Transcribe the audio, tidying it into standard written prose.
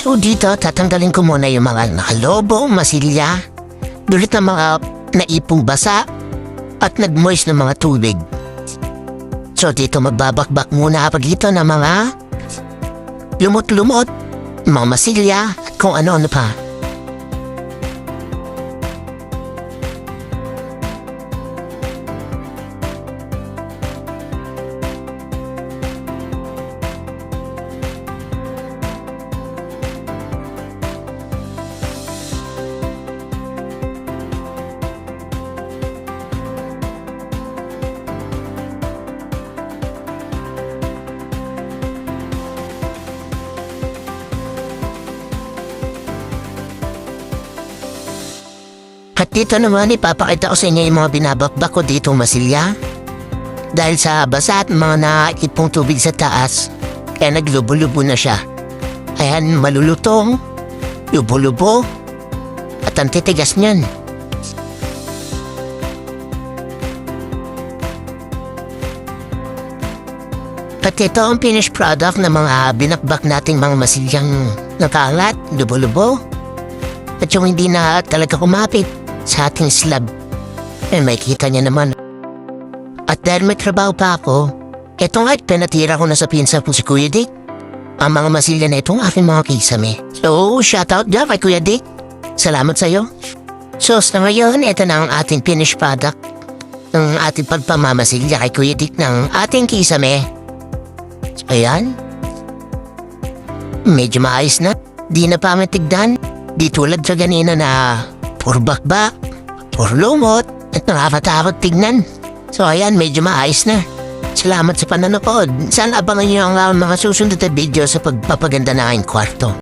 So dito, tatanggalin ko muna yung mga nakalobo, masilya, dulot na mga naipong basa, at nagmoist ng mga tubig. So dito magbabakbak muna ako dito ng mga lumot-lumot, mga masilya, at kung ano-ano pa. At dito naman ipapakita ko sa inyo yung mga binabakbak ko dito masilya. Dahil sa basa at mga naipong tubig sa taas, kaya naglubo-lubo na siya. Ayan, malulutong, lubo-lubo, at ang titigas niyan. At ito ang finished product ng mga binakbak nating mga masilyang nakalat, lubo-lubo, at yung hindi na talaga kumapit sa ating slab. May kita niya naman. At dahil may trabaho pa ako, etong at pinatira ko na sa pinsa ko si Kuya Dick. Ang mga masilya na itong aking mga kisame. So, shoutout dyan kay Kuya Dick. Salamat sa'yo. So, sa ngayon, ito na ang ating finished product ng ating pagpamamasilya kay Kuya Dick ng ating kisame. So, ayan. Medyo maayos na. Di na pa matigdan. Di tulad sa ganina na puro bakbak, puro lumot, at nakakatakot tignan. So ayan, medyo maayos na. Salamat sa panonood. Sana abangan niyo ang mga susunod na video sa pagpapaganda na aking kwarto.